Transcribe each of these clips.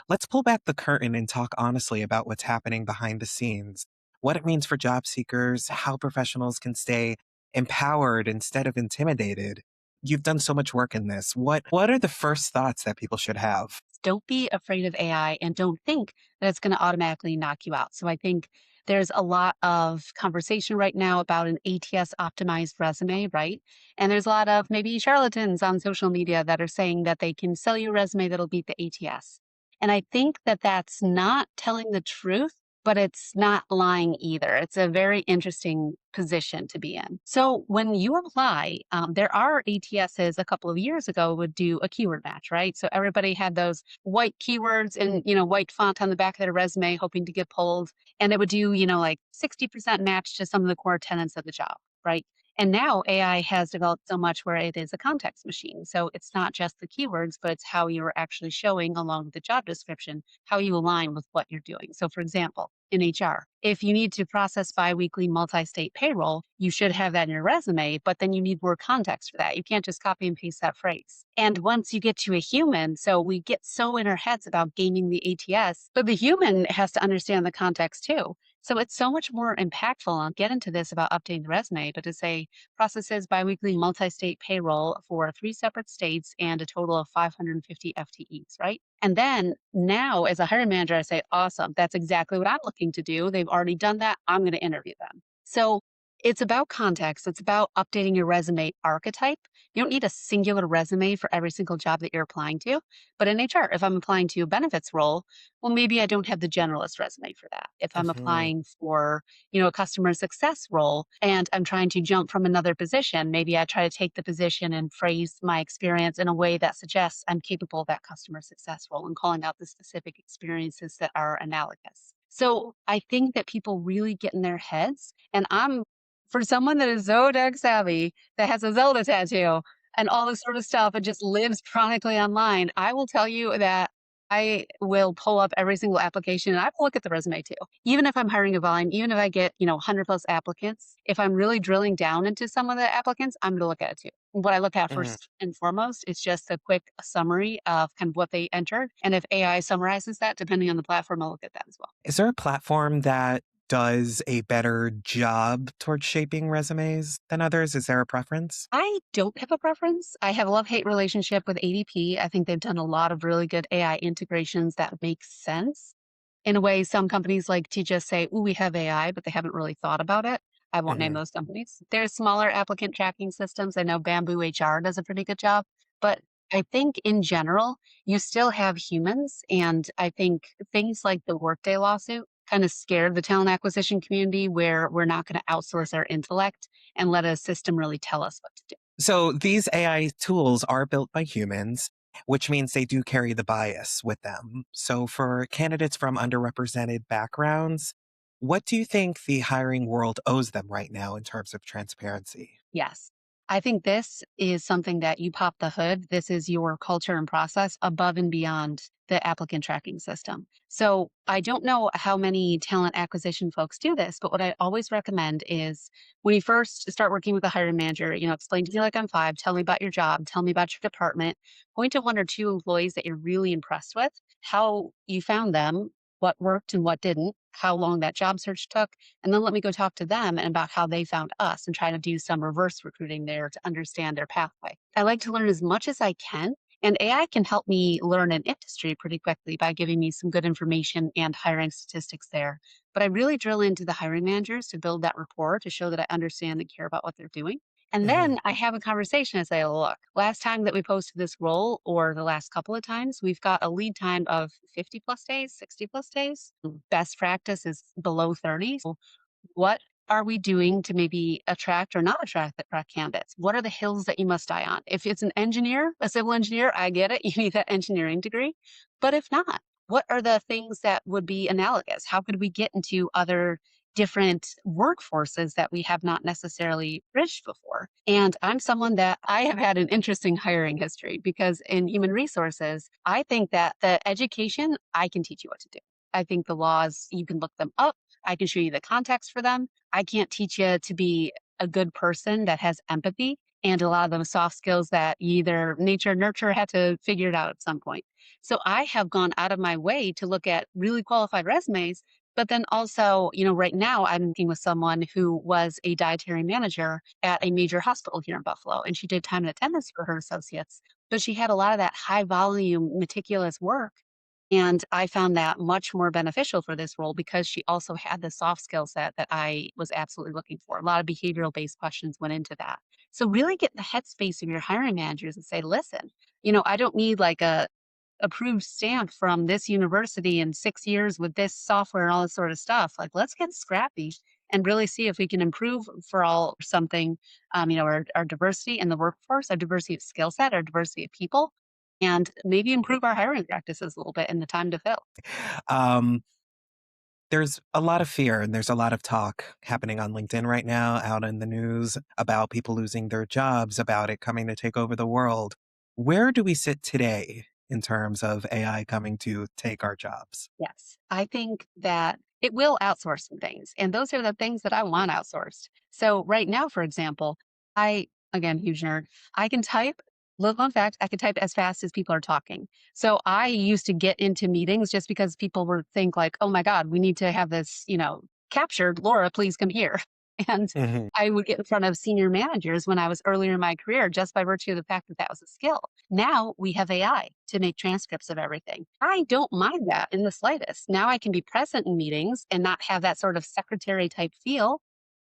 Let's pull back the curtain and talk honestly about what's happening behind the scenes, what it means for job seekers, how professionals can stay empowered instead of intimidated. You've done so much work in this. What are the first thoughts that people should have? Don't be afraid of AI and don't think that it's going to automatically knock you out. So I think there's a lot of conversation right now about an ATS optimized resume, right? And there's a lot of maybe charlatans on social media that are saying that they can sell you a resume that'll beat the ATS. And I think that that's not telling the truth, but it's not lying either. It's a very interesting position to be in. So when you apply, there are ATSs a couple of years ago would do a keyword match, right? So everybody had those white keywords and white font on the back of their resume, hoping to get pulled, and it would do like 60% match to some of the core tenets of the job, right? And now AI has developed so much where it is a context machine. So it's not just the keywords, but it's how you're actually showing along with the job description, how you align with what you're doing. So, for example, in HR, if you need to process biweekly multi state payroll, you should have that in your resume, but then you need more context for that. You can't just copy and paste that phrase. And once you get to a human, so we get so in our heads about gaming the ATS, but the human has to understand the context too. So it's so much more impactful. I'll get into this about updating the resume, but to say processes biweekly multi-state payroll for 3 separate states and a total of 550 FTEs, right? And then now as a hiring manager, I say, awesome, that's exactly what I'm looking to do. They've already done that. I'm going to interview them. So it's about context. It's about updating your resume archetype. You don't need a singular resume for every single job that you're applying to. But in HR, if I'm applying to a benefits role, well, maybe I don't have the generalist resume for that. If I'm Mhm. applying for, a customer success role and I'm trying to jump from another position, maybe I try to take the position and phrase my experience in a way that suggests I'm capable of that customer success role and calling out the specific experiences that are analogous. So I think that people really get in their heads, and for someone that is so tech savvy, that has a Zelda tattoo and all this sort of stuff and just lives chronically online, I will tell you that I will pull up every single application and I will look at the resume too. Even if I'm hiring a volume, even if I get, 100 plus applicants, if I'm really drilling down into some of the applicants, I'm going to look at it too. What I look at Mhm. first and foremost is just a quick summary of kind of what they entered. And if AI summarizes that, depending on the platform, I'll look at that as well. Is there a platform that does a better job towards shaping resumes than others? Is there a preference? I don't have a preference. I have a love-hate relationship with ADP. I think they've done a lot of really good AI integrations that make sense. In a way, some companies like to just say, "Ooh, we have AI," but they haven't really thought about it. I won't name Mhm. those companies. There's smaller applicant tracking systems. I know Bamboo HR does a pretty good job, but I think in general, you still have humans. And I think things like the Workday lawsuit kind of scared the talent acquisition community where we're not going to outsource our intellect and let a system really tell us what to do. So these AI tools are built by humans, which means they do carry the bias with them. So for candidates from underrepresented backgrounds, what do you think the hiring world owes them right now in terms of transparency? Yes. I think this is something that you pop the hood. This is your culture and process above and beyond the applicant tracking system. So I don't know how many talent acquisition folks do this, but what I always recommend is when you first start working with a hiring manager, explain to me like I'm five, tell me about your job, tell me about your department, point to 1 or 2 employees that you're really impressed with, how you found them, what worked and what didn't, how long that job search took, and then let me go talk to them and about how they found us and try to do some reverse recruiting there to understand their pathway. I like to learn as much as I can. And AI can help me learn an industry pretty quickly by giving me some good information and hiring statistics there. But I really drill into the hiring managers to build that rapport to show that I understand and care about what they're doing. And Mhm. then I have a conversation and say, look, last time that we posted this role, or the last couple of times, we've got a lead time of 50 plus days, 60 plus days. Best practice is below 30. So what are we doing to maybe attract or not attract candidates? What are the hills that you must die on? If it's an engineer, a civil engineer, I get it. You need that engineering degree. But if not, what are the things that would be analogous? How could we get into other different workforces that we have not necessarily bridged before? And I'm someone that I have had an interesting hiring history because in human resources, I think that the education, I can teach you what to do. I think the laws, you can look them up. I can show you the context for them. I can't teach you to be a good person that has empathy. and a lot of those soft skills that either nature or nurture had to figure it out at some point. So I have gone out of my way to look at really qualified resumes, but then also, right now I'm working with someone who was a dietary manager at a major hospital here in Buffalo, and she did time and attendance for her associates, but she had a lot of that high volume, meticulous work. And I found that much more beneficial for this role because she also had the soft skill set that I was absolutely looking for. A lot of behavioral based questions went into that. So really get in the headspace of your hiring managers and say, listen, I don't need like a approved stamp from this university in 6 years with this software and all this sort of stuff. Like, let's get scrappy and really see if we can improve for all something, our diversity in the workforce, our diversity of skill set, our diversity of people, and maybe improve our hiring practices a little bit in the time to fill. Um, there's a lot of fear and there's a lot of talk happening on LinkedIn right now, out in the news about people losing their jobs, about it coming to take over the world. Where do we sit today in terms of AI coming to take our jobs? Yes. I think that it will outsource some things, and those are the things that I want outsourced. So right now, for example, again, huge nerd, I can type, little fun fact, I can type as fast as people are talking. So I used to get into meetings just because people would think like, oh my God, we need to have this, captured. Laura, please come here. And Mhm. I would get in front of senior managers when I was earlier in my career just by virtue of the fact that that was a skill. Now we have AI to make transcripts of everything. I don't mind that in the slightest. Now I can be present in meetings and not have that sort of secretary type feel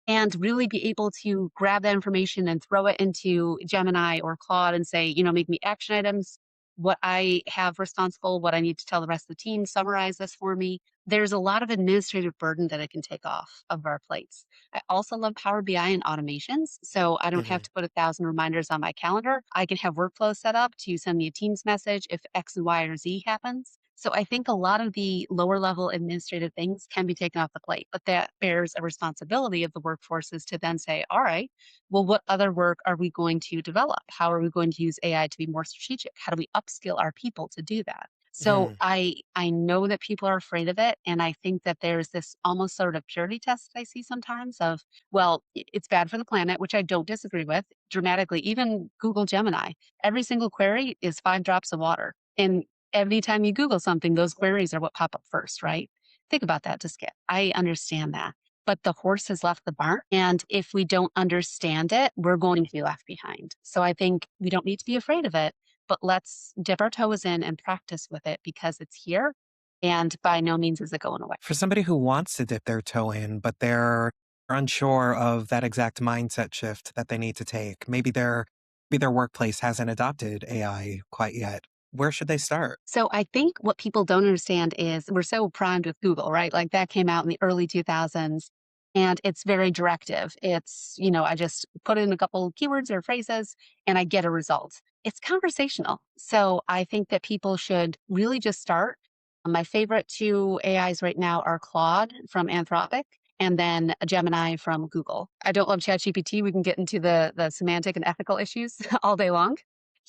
and really be able to grab that information and throw it into Gemini or Claude and say, make me action items, what I have responsible, what I need to tell the rest of the team, summarize this for me. There's a lot of administrative burden that I can take off of our plates. I also love Power BI and automations. So I don't have Mhm. to put 1,000 reminders on my calendar. I can have workflows set up to send me a Teams message if X and Y or Z happens. So I think a lot of the lower level administrative things can be taken off the plate, but that bears a responsibility of the workforces to then say, all right, well, what other work are we going to develop? How are we going to use AI to be more strategic? How do we upskill our people to do that? So Mhm. I know that people are afraid of it, and I think that there's this almost sort of purity test I see sometimes of, well, it's bad for the planet, which I don't disagree with dramatically. Even Google Gemini, every single query is 5 drops of water, and every time you Google something, those queries are what pop up first, right? Think about that, just get. I understand that. But the horse has left the barn. And if we don't understand it, we're going to be left behind. So I think we don't need to be afraid of it, but let's dip our toes in and practice with it because it's here. And by no means is it going away. For somebody who wants to dip their toe in, but they're unsure of that exact mindset shift that they need to take, maybe their workplace hasn't adopted AI quite yet. Where should they start? So I think what people don't understand is we're so primed with Google, right? Like that came out in the early 2000s and it's very directive. It's, I just put in a couple keywords or phrases and I get a result. It's conversational. So I think that people should really just start. My favorite two AIs right now are Claude from Anthropic and then a Gemini from Google. I don't love ChatGPT. We can get into the semantic and ethical issues all day long.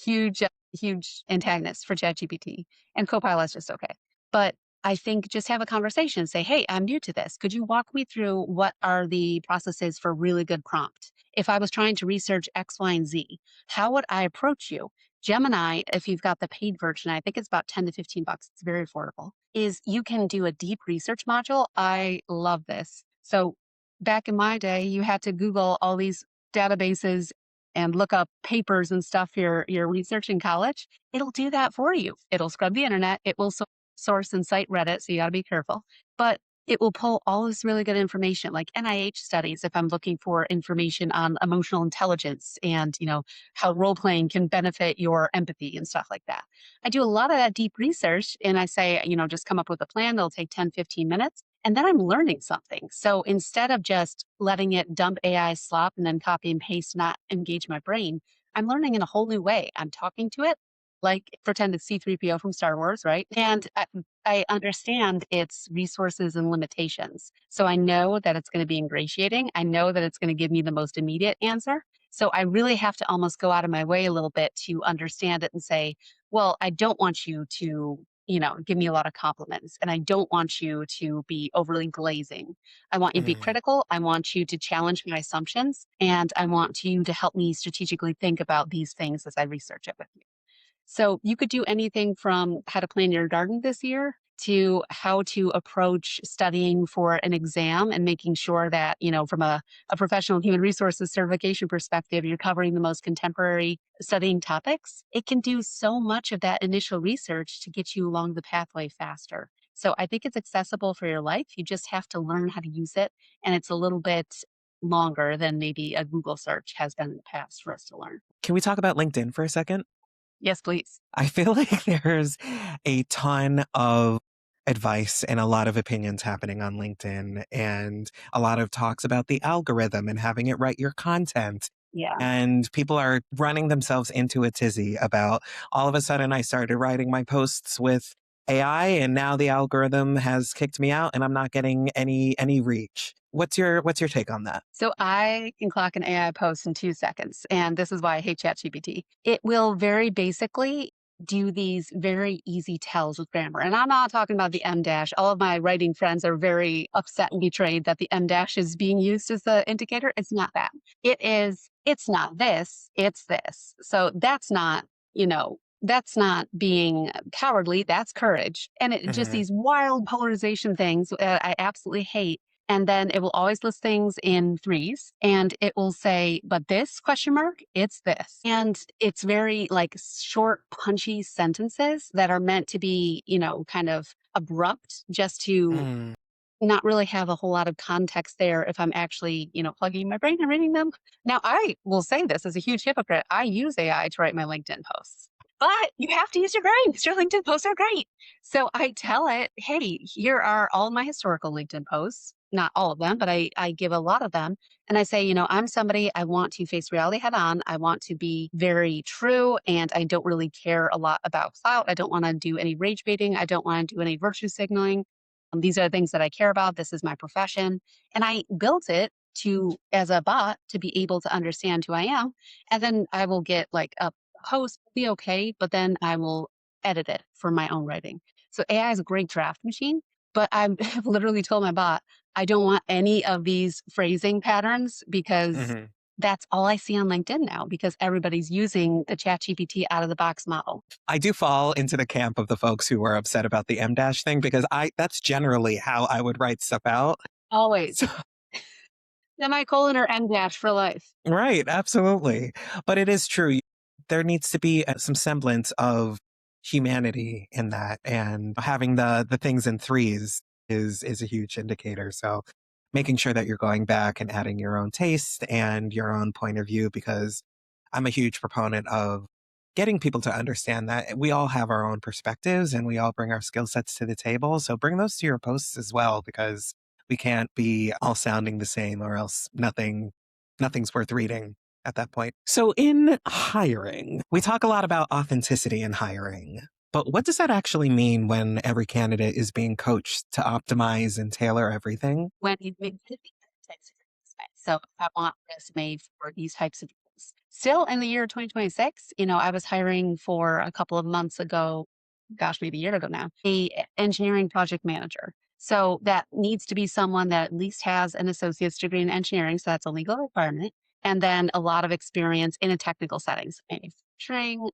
Huge huge antagonist for ChatGPT, and Copilot's just okay. But I think just have a conversation. Say, hey, I'm new to this. Could you walk me through what are the processes for really good prompt? If I was trying to research X, Y, and Z, how would I approach you? Gemini, if you've got the paid version, I think it's about 10 to 15 bucks. It's very affordable. Is you can do a deep research module. I love this. So back in my day, you had to Google all these databases and look up papers and stuff you're researching college, it'll do that for you. It'll scrub the internet. It will source and cite Reddit, so you got to be careful. But it will pull all this really good information, like NIH studies. If I'm looking for information on emotional intelligence and how role playing can benefit your empathy and stuff like that, I do a lot of that deep research, and I say, just come up with a plan. That'll take 10, 15 minutes. And then I'm learning something. So instead of just letting it dump AI slop and then copy and paste, not engage my brain, I'm learning in a whole new way. I'm talking to it like pretend it's C3PO from Star Wars, right? And I understand its resources and limitations. So I know that it's going to be ingratiating. I know that it's going to give me the most immediate answer. So I really have to almost go out of my way a little bit to understand it and say, well, I don't want you to give me a lot of compliments. And I don't want you to be overly glazing. I want you to be Mm. critical. I want you to challenge my assumptions. And I want you to help me strategically think about these things as I research it with you. So you could do anything from how to plan your garden this year to how to approach studying for an exam and making sure that, from a professional human resources certification perspective, you're covering the most contemporary studying topics. It can do so much of that initial research to get you along the pathway faster. So I think it's accessible for your life. You just have to learn how to use it. And it's a little bit longer than maybe a Google search has been in the past for us to learn. Can we talk about LinkedIn for a second? Yes, please. I feel like there's a ton of advice and a lot of opinions happening on LinkedIn and a lot of talks about the algorithm and having it write your content. Yeah. And people are running themselves into a tizzy about all of a sudden I started writing my posts with AI and now the algorithm has kicked me out and I'm not getting any reach. What's your take on that? So I can clock an AI post in 2 seconds. And this is why I hate ChatGPT. It will very basically do these very easy tells with grammar. And I'm not talking about the M dash. All of my writing friends are very upset and betrayed that the M dash is being used as the indicator. It's not that. It's not this, it's this. So that's not being cowardly, that's courage. And it just Hmm. these wild polarization things that I absolutely hate. And then it will always list things in threes and it will say, but this question mark, it's this. And it's very like short, punchy sentences that are meant to be, kind of abrupt just to Mm. not really have a whole lot of context there if I'm actually, plugging my brain and reading them. Now, I will say this as a huge hypocrite. I use AI to write my LinkedIn posts, but you have to use your brain because your LinkedIn posts are great. So I tell it, hey, here are all my historical LinkedIn posts. Not all of them, but I give a lot of them. And I say, I'm somebody, I want to face reality head on. I want to be very true. And I don't really care a lot about clout. I don't want to do any rage baiting. I don't want to do any virtue signaling. These are the things that I care about. This is my profession. And I built it to, as a bot, to be able to understand who I am. And then I will get like a post, be okay, but then I will edit it for my own writing. So AI is a great draft machine, but I've literally told my bot, I don't want any of these phrasing patterns because Hmm. that's all I see on LinkedIn now because everybody's using the ChatGPT out of the box model. I do fall into the camp of the folks who are upset about the M dash thing because that's generally how I would write stuff out. Always. So, Semicolon or M dash for life. right, absolutely. But it is true. There needs to be some semblance of humanity in that, and having the things in threes is a huge indicator. So making sure that you're going back and adding your own taste and your own point of view, because I'm a huge proponent of getting people to understand that we all have our own perspectives and we all bring our skill sets to the table. So bring those to your posts as well, because we can't be all sounding the same or else nothing's worth reading at that point. So in hiring, we talk a lot about authenticity in hiring. But what does that actually mean when every candidate is being coached to optimize and tailor everything? When you make types of resume. So if I want resume for these types of roles. Still in the year 2026, I was hiring for a couple of months ago, gosh, maybe a year ago now, engineering project manager. So that needs to be someone that at least has an associate's degree in engineering. So that's a legal requirement. And then a lot of experience in a technical settings, manufacturing,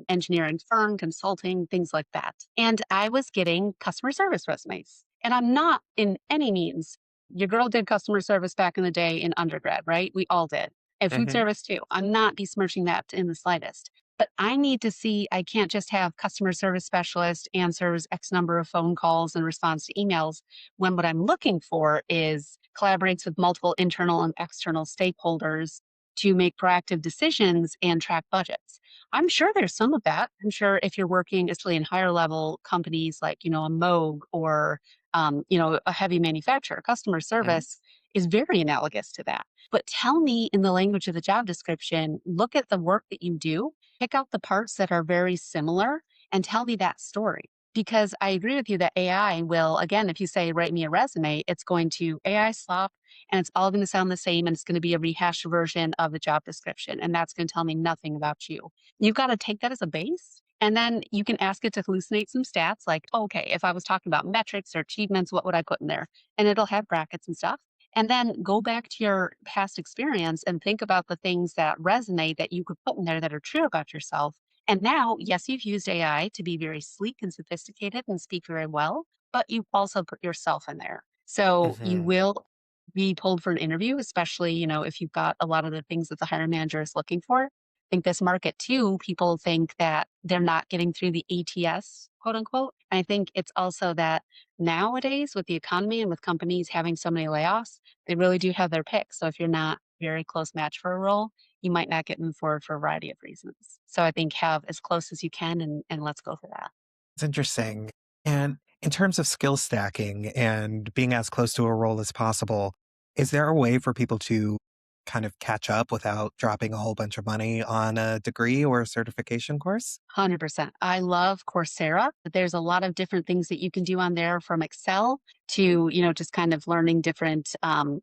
engineering firm, consulting, things like that. And I was getting customer service resumes. And I'm not in any means your girl did customer service back in the day in undergrad, right? We all did. And food Hmm. service too. I'm not besmirching that in the slightest. But I need to see, I can't just have customer service specialist answers X number of phone calls and responds to emails when what I'm looking for is collaborates with multiple internal and external stakeholders to make proactive decisions and track budgets. I'm sure there's some of that. I'm sure if you're working, especially in higher level companies like, a Moog or a heavy manufacturer. Customer Hmm. service is very analogous to that. But tell me in the language of the job description, look at the work that you do, pick out the parts that are very similar, and tell me that story. Because I agree with you that AI will, again, if you say, write me a resume, it's going to AI slop and it's all going to sound the same and it's going to be a rehashed version of the job description. And that's going to tell me nothing about you. You've got to take that as a base And then you can ask it to hallucinate some stats like, okay, if I was talking about metrics or achievements, what would I put in there? And it'll have brackets and stuff. And then go back to your past experience and think about the things that resonate that you could put in there that are true about yourself. And now, yes, you've used AI to be very sleek and sophisticated and speak very well, but you also put yourself in there. So you Hmm. will be pulled for an interview, especially, if you've got a lot of the things that the hiring manager is looking for. Think this market too, people think that they're not getting through the ATS, quote unquote. And I think it's also that nowadays with the economy and with companies having so many layoffs, they really do have their pick. So if you're not very close match for a role, you might not get moved forward for a variety of reasons. So I think have as close as you can and let's go for that. It's interesting. And in terms of skill stacking and being as close to a role as possible, is there a way for people to kind of catch up without dropping a whole bunch of money on a degree or a certification course? 100%. I love Coursera. There's a lot of different things that you can do on there from Excel to, just kind of learning different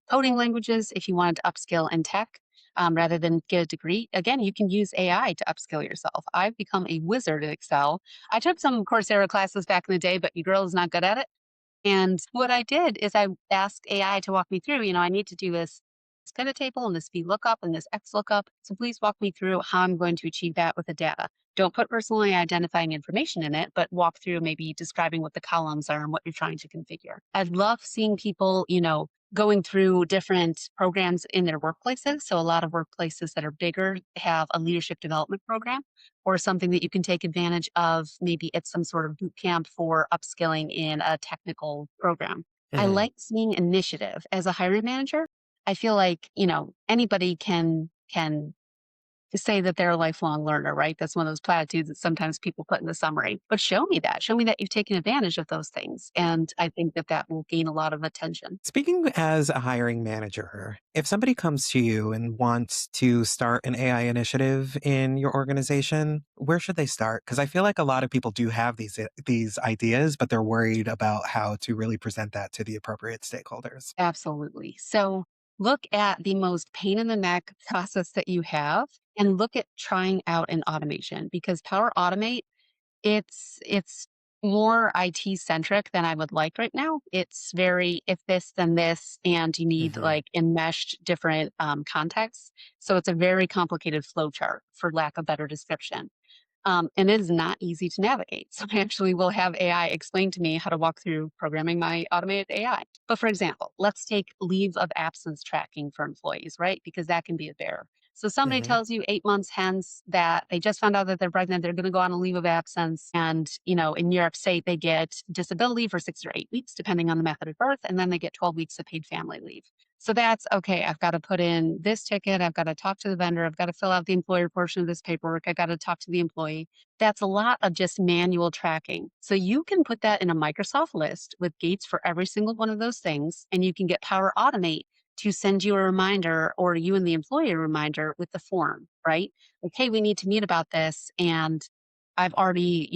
coding languages if you wanted to upskill in tech rather than get a degree. Again, you can use AI to upskill yourself. I've become a wizard at Excel. I took some Coursera classes back in the day, but your girl is not good at it. And what I did is I asked AI to walk me through, I need to do this pivot table and this VLOOKUP and this XLOOKUP. So please walk me through how I'm going to achieve that with the data. Don't put personally identifying information in it, but walk through maybe describing what the columns are and what you're trying to configure. I love seeing people, going through different programs in their workplaces. So a lot of workplaces that are bigger have a leadership development program or something that you can take advantage of. Maybe it's some sort of boot camp for upskilling in a technical program. I Hmm. like seeing initiative as a hiring manager. I feel like, anybody can say that they're a lifelong learner, right? That's one of those platitudes that sometimes people put in the summary. But show me that. Show me that you've taken advantage of those things. And I think that that will gain a lot of attention. Speaking as a hiring manager, if somebody comes to you and wants to start an AI initiative in your organization, where should they start? Because I feel like a lot of people do have these ideas, but they're worried about how to really present that to the appropriate stakeholders. Absolutely. So look at the most pain in the neck process that you have and look at trying out an automation because Power Automate, it's more IT centric than I would like right now. It's very if this then this, and you need Hmm. like enmeshed different contexts. So it's a very complicated flow chart, for lack of better description. And it is not easy to navigate. So I actually will have AI explain to me how to walk through programming my automated AI. But for example, let's take leave of absence tracking for employees, right? Because that can be a bear. So somebody Hmm. tells you 8 months hence that they just found out that they're pregnant, they're going to go on a leave of absence. And, in New York State, they get disability for 6 or 8 weeks, depending on the method of birth. And then they get 12 weeks of paid family leave. So that's okay. I've got to put in this ticket. I've got to talk to the vendor. I've got to fill out the employer portion of this paperwork. I got to talk to the employee. That's a lot of just manual tracking. So you can put that in a Microsoft list with gates for every single one of those things, and you can get Power Automate to send you a reminder or you and the employee a reminder with the form, right? Like, hey, we need to meet about this. And I've already,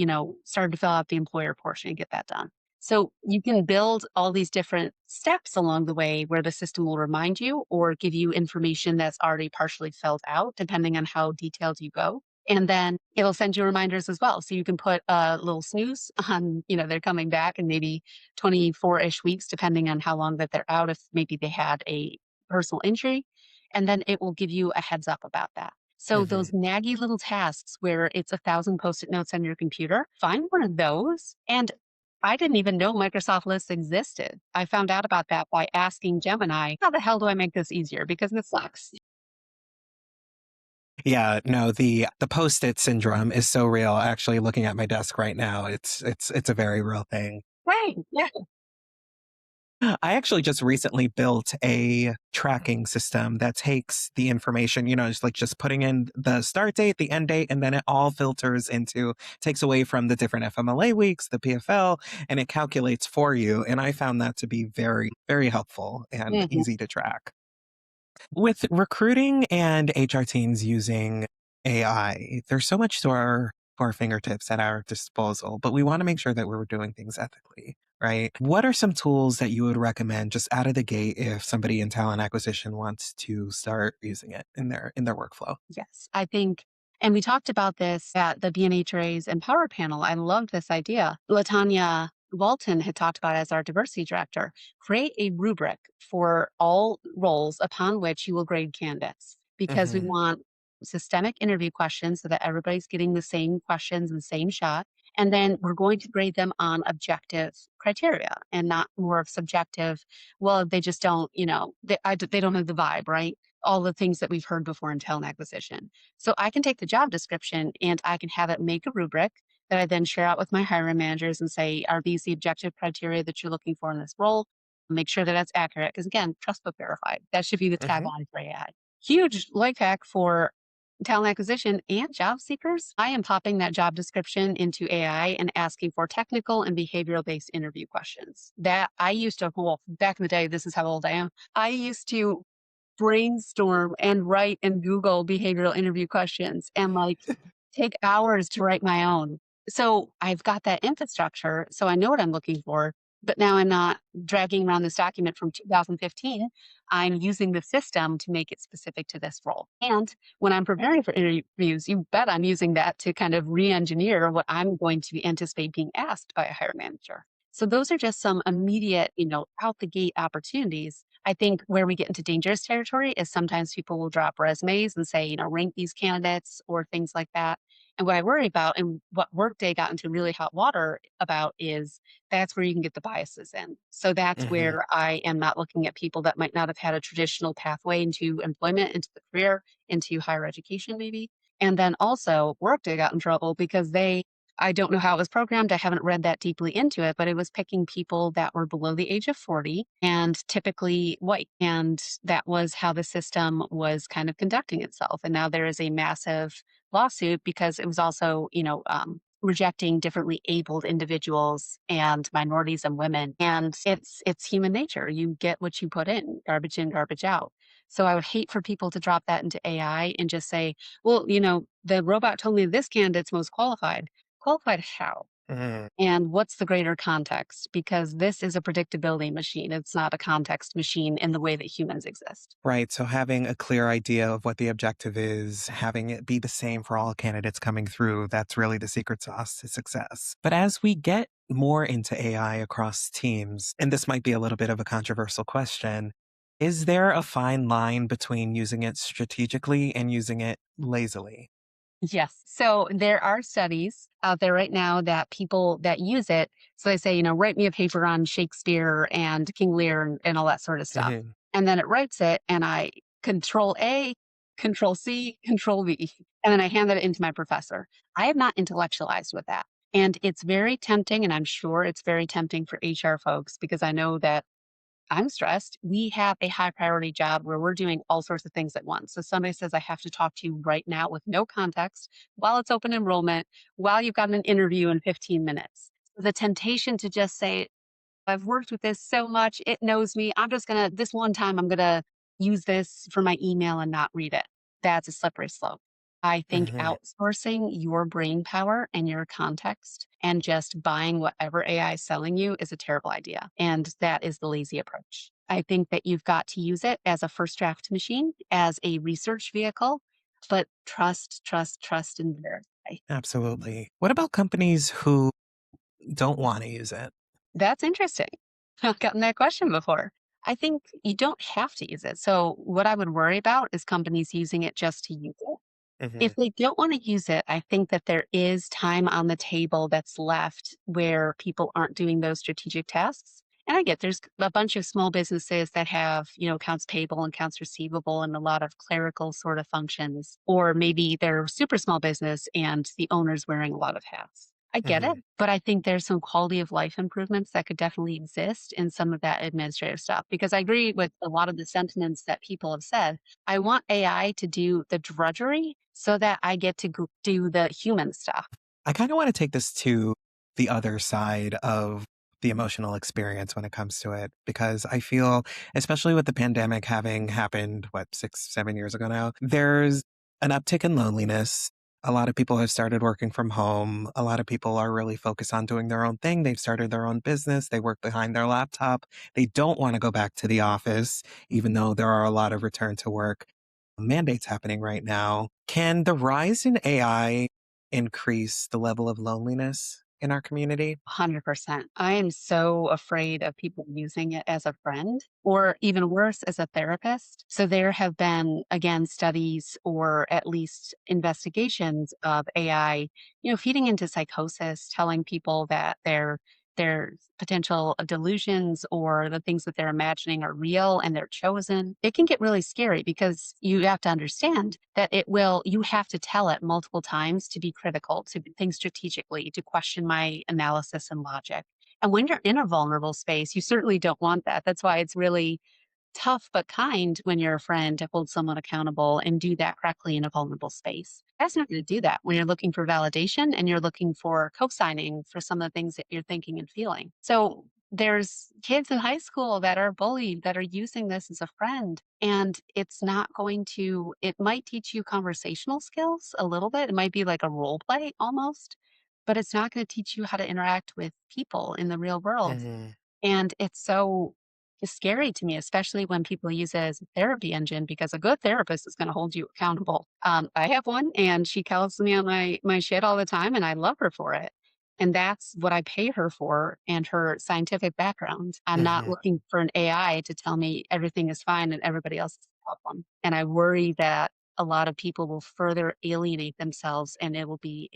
started to fill out the employer portion and get that done. So you can build all these different steps along the way where the system will remind you or give you information that's already partially filled out, depending on how detailed you go. And then it'll send you reminders as well. So you can put a little snooze on, they're coming back in maybe 24-ish weeks, depending on how long that they're out, if maybe they had a personal injury. And then it will give you a heads up about that. So those Hmm. naggy little tasks where it's 1,000 post-it notes on your computer, find one of those. And I didn't even know Microsoft Lists existed. I found out about that by asking Gemini, how the hell do I make this easier? Because it sucks. Yeah, no, the post-it syndrome is so real. Actually, looking at my desk right now, it's a very real thing. Right. Yeah. I actually just recently built a tracking system that takes the information, it's like just putting in the start date, the end date, and then it all filters into, takes away from the different FMLA weeks, the PFL, and it calculates for you. And I found that to be very, very helpful and Mhm. easy to track. With recruiting and HR teams using AI, there's so much to our fingertips at our disposal, but we want to make sure that we're doing things ethically, right? What are some tools that you would recommend just out of the gate if somebody in talent acquisition wants to start using it in their workflow? Yes. I think And we talked about this at the BNHRA's Empower panel. I loved this idea. Latanya Walton had talked about as our diversity director, create a rubric for all roles upon which you will grade candidates because we Hmm. want systemic interview questions so that everybody's getting the same questions and same shot. And then we're going to grade them on objective criteria and not more of subjective. Well, they just don't, they don't have the vibe, right? All the things that we've heard before in talent acquisition. So I can take the job description and I can have it make a rubric that I then share out with my hiring managers and say, are these the objective criteria that you're looking for in this role? Make sure that that's accurate. Because again, trust but verified. That should be the Hmm. tagline for AI. Huge life hack for talent acquisition and job seekers. I am popping that job description into AI and asking for technical and behavioral based interview questions. That I used to, well, back in the day, this is how old I am. I used to brainstorm and write and Google behavioral interview questions and like take hours to write my own. So I've got that infrastructure. So I know what I'm looking for, but now I'm not dragging around this document from 2015. I'm using the system to make it specific to this role. And when I'm preparing for interviews, you bet I'm using that to kind of re engineer what I'm going to anticipate being asked by a hiring manager. So those are just some immediate, out the gate opportunities. I think where we get into dangerous territory is sometimes people will drop resumes and say, rank these candidates or things like that. And what I worry about and what Workday got into really hot water about is that's where you can get the biases in. So that's Hmm. where I am not looking at people that might not have had a traditional pathway into employment, into the career, into higher education, maybe. And then also, Workday got in trouble because I don't know how it was programmed. I haven't read that deeply into it, but it was picking people that were below the age of 40 and typically white. And that was how the system was kind of conducting itself. And now there is a massive lawsuit because it was also, rejecting differently abled individuals and minorities and women. And it's human nature. You get what you put in, garbage out. So I would hate for people to drop that into AI and just say, well, the robot told me this candidate's most qualified. Qualified how? Hmm. And what's the greater context? Because this is a predictability machine. It's not a context machine in the way that humans exist. Right. So having a clear idea of what the objective is, having it be the same for all candidates coming through, that's really the secret sauce to success. But as we get more into AI across teams, and this might be a little bit of a controversial question, is there a fine line between using it strategically and using it lazily? Yes. So there are studies out there right now that people that use it, so they say, write me a paper on Shakespeare and King Lear and all that sort of stuff. Hmm. And then it writes it and I control A, control C, control V, and then I hand that into my professor. I have not intellectualized with that. And it's very tempting, and I'm sure it's very tempting for HR folks because I know that I'm stressed. We have a high priority job where we're doing all sorts of things at once. So somebody says, I have to talk to you right now with no context while it's open enrollment, while you've got an interview in 15 minutes. So the temptation to just say, I've worked with this so much. It knows me. I'm just going to, this one time, I'm going to use this for my email and not read it. That's a slippery slope. I think Hmm. outsourcing your brain power and your context and just buying whatever AI is selling you is a terrible idea. And that is the lazy approach. I think that you've got to use it as a first draft machine, as a research vehicle, but trust, trust, trust, and verify. Absolutely. What about companies who don't want to use it? That's interesting. I've gotten that question before. I think you don't have to use it. So, what I would worry about is companies using it just to use it. Hmm. If they don't want to use it, I think that there is time on the table that's left where people aren't doing those strategic tasks. And I get there's a bunch of small businesses that have, accounts payable and accounts receivable and a lot of clerical sort of functions. Or maybe they're super small business and the owner's wearing a lot of hats. I get it, Hmm. but I think there's some quality of life improvements that could definitely exist in some of that administrative stuff because I agree with a lot of the sentiments that people have said. I want AI to do the drudgery so that I get to do the human stuff. I kind of want to take this to the other side of the emotional experience when it comes to it, because I feel, especially with the pandemic having happened, what, 6, 7 years ago now, there's an uptick in loneliness. A lot of people have started working from home. A lot of people are really focused on doing their own thing. They've started their own business. They work behind their laptop. They don't want to go back to the office, even though there are a lot of return to work mandates happening right now. Can the rise in AI increase the level of loneliness in our community? 100%. I am so afraid of people using it as a friend or even worse, as a therapist. So there have been, again, studies or at least investigations of AI, feeding into psychosis, telling people that their potential delusions or the things that they're imagining are real and they're chosen. It can get really scary because you have to understand that you have to tell it multiple times to be critical, to think strategically, to question my analysis and logic. And when you're in a vulnerable space, you certainly don't want that. That's why it's really tough but kind when you're a friend to hold someone accountable and do that correctly in a vulnerable space. That's not going to do that when you're looking for validation and you're looking for co-signing for some of the things that you're thinking and feeling. So there's kids in high school that are bullied that are using this as a friend, and it might teach you conversational skills a little bit. It might be like a role play almost, but it's not going to teach you how to interact with people in the real world. Mhm. And it's scary to me, especially when people use it as a therapy engine, because a good therapist is going to hold you accountable. I have one, and she calls me on my shit all the time, and I love her for it. And that's what I pay her for, and her scientific background. I'm not Mhm. looking for an AI to tell me everything is fine and everybody else is a problem. And I worry that a lot of people will further alienate themselves, and it will be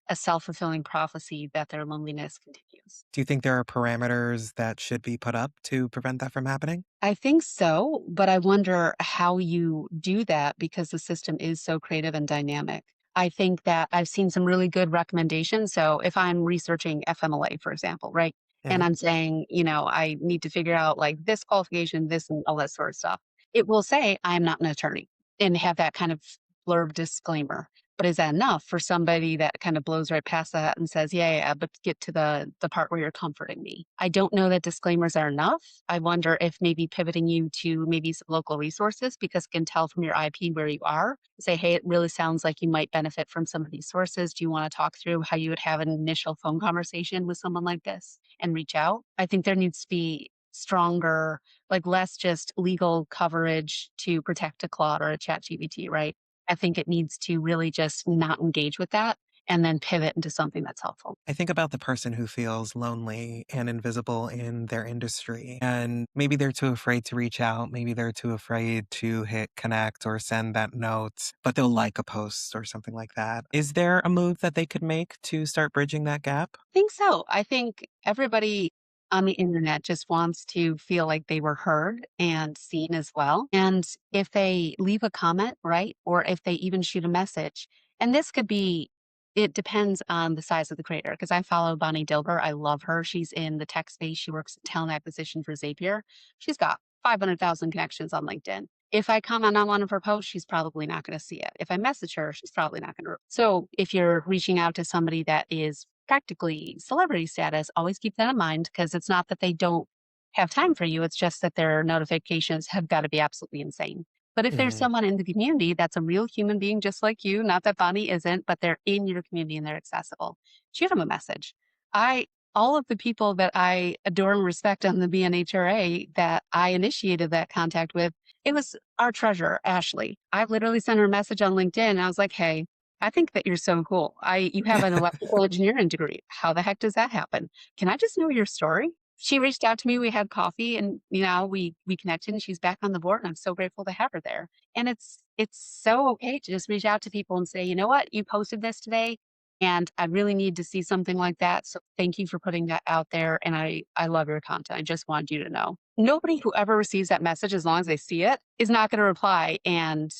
a self-fulfilling prophecy that their loneliness continues. Do you think there are parameters that should be put up to prevent that from happening? I think so, but I wonder how you do that because the system is so creative and dynamic. I think that I've seen some really good recommendations. So if I'm researching FMLA, for example, right? And Mhm. I'm saying, I need to figure out like this qualification, this and all that sort of stuff. It will say I'm not an attorney and have that kind of blurb disclaimer. But is that enough for somebody that kind of blows right past that and says, yeah, yeah, but get to the part where you're comforting me? I don't know that disclaimers are enough. I wonder if maybe pivoting you to maybe some local resources because it can tell from your IP where you are. Say, hey, it really sounds like you might benefit from some of these sources. Do you want to talk through how you would have an initial phone conversation with someone like this and reach out? I think there needs to be stronger, like less just legal coverage to protect a Claude or a chat GBT, right? I think it needs to really just not engage with that and then pivot into something that's helpful. I think about the person who feels lonely and invisible in their industry, and maybe they're too afraid to reach out. Maybe they're too afraid to hit connect or send that note, but they'll like a post or something like that. Is there a move that they could make to start bridging that gap? Think so. I think everybody on the internet just wants to feel like they were heard and seen as well. And if they leave a comment, right, or if they even shoot a message, and this could be, it depends on the size of the creator. Because I follow Bonnie Dilber. I love her. She's in the tech space. She works in talent acquisition for Zapier. She's got 500,000 connections on LinkedIn. If I comment on one of her posts, she's probably not going to see it. If I message her, she's probably not going to. So if you're reaching out to somebody that is practically celebrity status, always keep that in mind because it's not that they don't have time for you. It's just that their notifications have got to be absolutely insane. But if there's Mhm. someone in the community that's a real human being just like you, not that Bonnie isn't, but they're in your community and they're accessible, shoot them a message. I all of the people that I adore and respect on the BNHRA that I initiated that contact with, it was our treasurer, Ashley. I literally sent her a message on LinkedIn and I was like, hey, I think that you're so cool. You have an electrical engineering degree. How the heck does that happen? Can I just know your story? She reached out to me. We had coffee, and we connected. And she's back on the board, and I'm so grateful to have her there. And it's so okay to just reach out to people and say, you know what, you posted this today, and I really need to see something like that. So thank you for putting that out there. And I love your content. I just wanted you to know. Nobody who ever receives that message, as long as they see it, is not going to reply and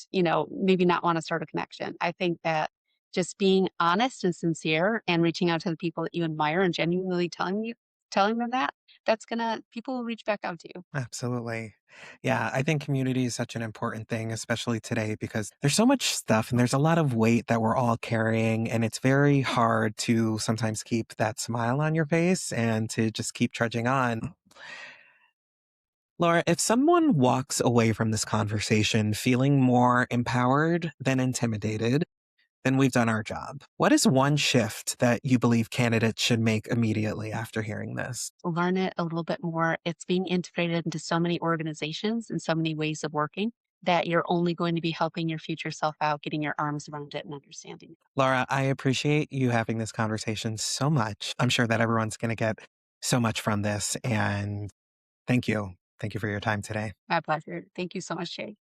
maybe not want to start a connection. I think that just being honest and sincere and reaching out to the people that you admire and genuinely telling them that, people will reach back out to you. Absolutely. Yeah, I think community is such an important thing, especially today, because there's so much stuff and there's a lot of weight that we're all carrying. And it's very hard to sometimes keep that smile on your face and to just keep trudging on. Laura, if someone walks away from this conversation feeling more empowered than intimidated, then we've done our job. What is one shift that you believe candidates should make immediately after hearing this? Learn it a little bit more. It's being integrated into so many organizations and so many ways of working that you're only going to be helping your future self out, getting your arms around it and understanding it. Laura, I appreciate you having this conversation so much. I'm sure that everyone's going to get so much from this. And thank you. Thank you for your time today. My pleasure. Thank you so much, Jay.